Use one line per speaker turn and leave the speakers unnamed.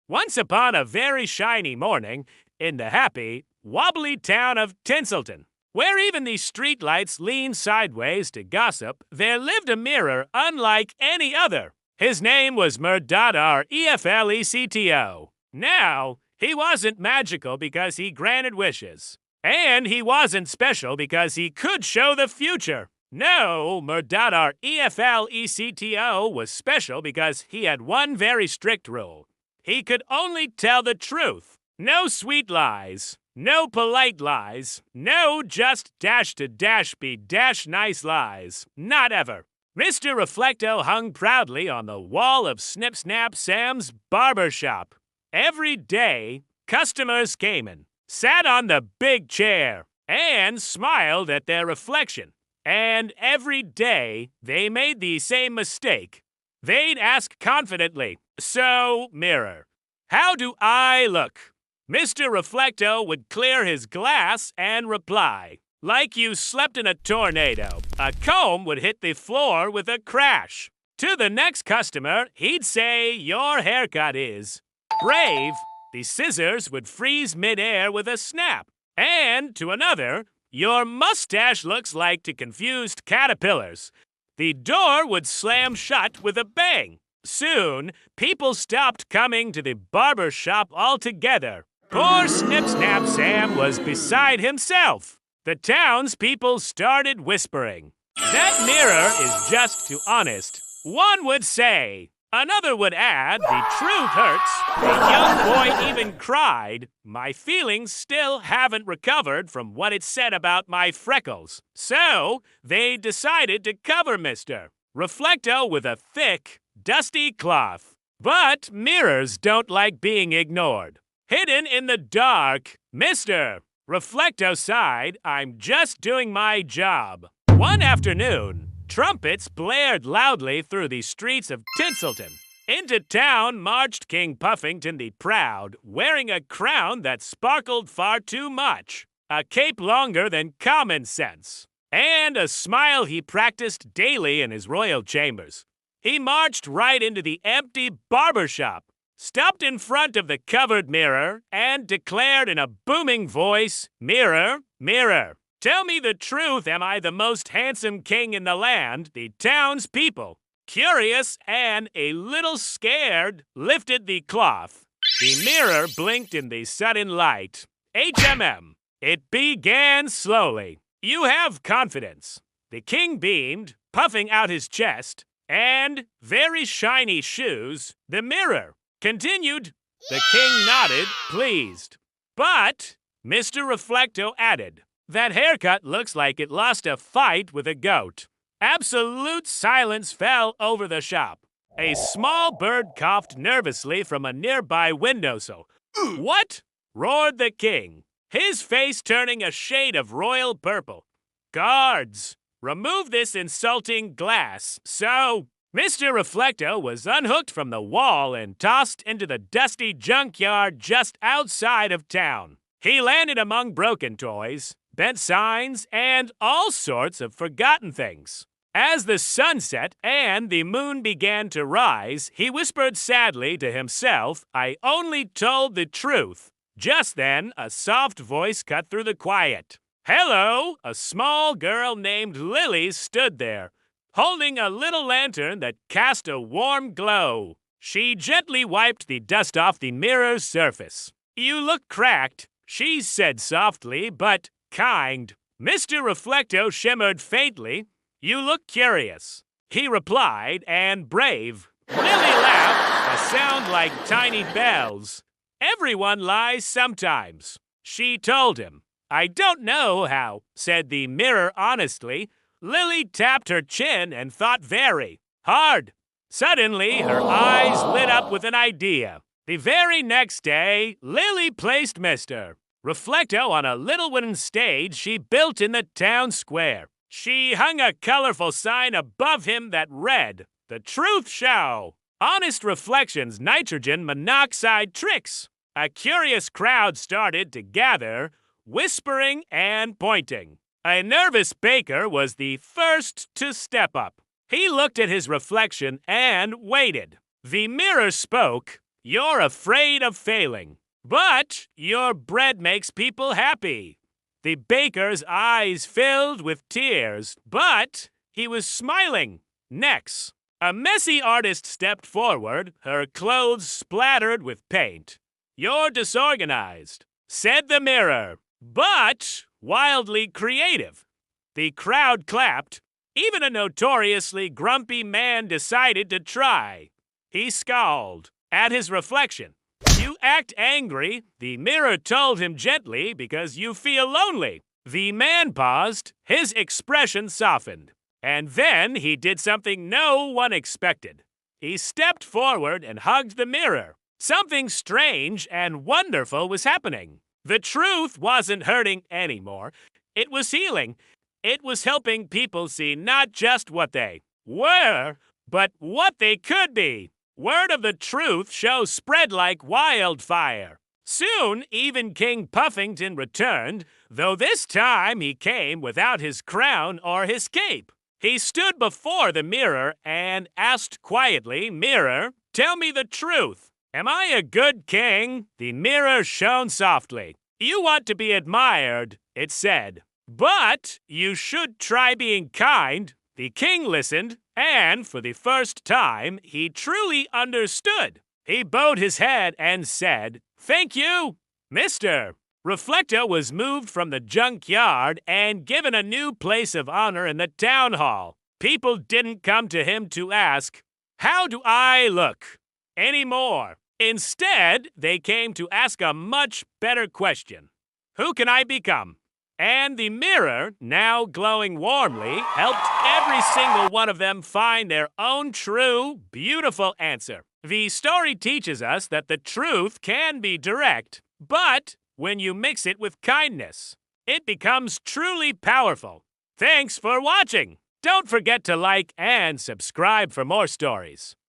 Once upon a very shiny morning in the happy, wobbly town of Tinselton, where even the streetlights lean sideways to gossip, there lived a mirror unlike any other. His name was Murdadar EFLECTO. Now, he wasn't magical because he granted wishes. And he wasn't special because he could show the future. No, Murdadar EFLECTO was special because he had one very strict rule. He could only tell the truth. No sweet lies. No polite lies. No just dash to dash be dash nice lies. Not ever. Mr. Reflecto hung proudly on the wall of Snip Snap Sam's barber shop. Every day, customers came in, sat on the big chair, and smiled at their reflection. And every day, they made the same mistake. They'd ask confidently, "So, mirror, how do I look?" Mr. Reflecto would clear his glass and reply, "Like you slept in a tornado. A comb would hit the floor with a crash." To the next customer, he'd say, "Your haircut is brave." The scissors would freeze midair with a snap. And to another, "Your mustache looks like to confused caterpillars." The door would slam shut with a bang. Soon, people stopped coming to the barber shop altogether. Poor Snip Snap Sam was beside himself. The townspeople started whispering, "That mirror is just too honest." One would say. Another would add, "The truth hurts." The young boy even cried, "My feelings still haven't recovered from what it said about my freckles." So, they decided to cover Mr. Reflecto with a thick, dusty cloth. But mirrors don't like being ignored. Hidden in the dark, Mr. Reflecto sighed, "I'm just doing my job." One afternoon, trumpets blared loudly through the streets of Tinselton. Into town marched King Puffington the Proud, wearing a crown that sparkled far too much, a cape longer than common sense, and a smile he practiced daily in his royal chambers. He marched right into the empty barber shop, stopped in front of the covered mirror, and declared in a booming voice, "Mirror, mirror, tell me the truth, am I the most handsome king in the land?" The townspeople, curious and a little scared, lifted the cloth. The mirror blinked in the sudden light. HMM. It began slowly. "You have confidence." The king beamed, puffing out his chest, and very shiny shoes. The mirror continued. The king nodded, pleased. "But," Mr. Reflecto added, "that haircut looks like it lost a fight with a goat." Absolute silence fell over the shop. A small bird coughed nervously from a nearby windowsill. "What?" roared the king, his face turning a shade of royal purple. "Guards, remove this insulting glass." So, Mr. Reflecto was unhooked from the wall and tossed into the dusty junkyard just outside of town. He landed among broken toys, bent signs, and all sorts of forgotten things. As the sun set and the moon began to rise, he whispered sadly to himself, "I only told the truth." Just then, a soft voice cut through the quiet. "Hello!" A small girl named Lily stood there, holding a little lantern that cast a warm glow. She gently wiped the dust off the mirror's surface. "You look cracked," she said softly, but kind. Mr. Reflecto shimmered faintly. "You look curious," he replied, and brave. Lily laughed, a sound like tiny bells. "Everyone lies sometimes," she told him. "I don't know how," said the mirror honestly. Lily tapped her chin and thought very hard. Suddenly, her eyes lit up with an idea. The very next day, Lily placed Mr. Reflecto on a little wooden stage she built in the town square. She hung a colorful sign above him that read, "The Truth Show. Honest Reflections Nitrogen Monoxide Tricks." A curious crowd started to gather, whispering and pointing. A nervous baker was the first to step up. He looked at his reflection and waited. The mirror spoke. you're afraid of failing. But your bread makes people happy. The baker's eyes filled with tears, but he was smiling. Next, a messy artist stepped forward, her clothes splattered with paint. You're disorganized, said the mirror, but wildly creative. The crowd clapped. Even a notoriously grumpy man decided to try. He scowled at his reflection. You act angry, the mirror told him gently, because you feel lonely. The man paused, his expression softened. And then he did something no one expected. He stepped forward and hugged the mirror. Something strange and wonderful was happening. The truth wasn't hurting anymore. It was healing. It was helping people see not just what they were, but what they could be. Word of the truth show spread like wildfire. Soon, even King Puffington returned, though this time he came without his crown or his cape. He stood before the mirror and asked quietly, "Mirror, tell me the truth. Am I a good king?" The mirror shone softly. "You want to be admired," it said. "But you should try being kind." The king listened, and for the first time, he truly understood. He bowed his head and said, "Thank you, Mr." Reflecto was moved from the junkyard and given a new place of honor in the town hall. People didn't come to him to ask, "How do I look?" anymore. Instead, they came to ask a much better question. Who can I become? And the mirror, now glowing warmly, helped every single one of them find their own true, beautiful answer. The story teaches us that the truth can be direct, but when you mix it with kindness, it becomes truly powerful. Thanks for watching. Don't forget to like and subscribe for more stories.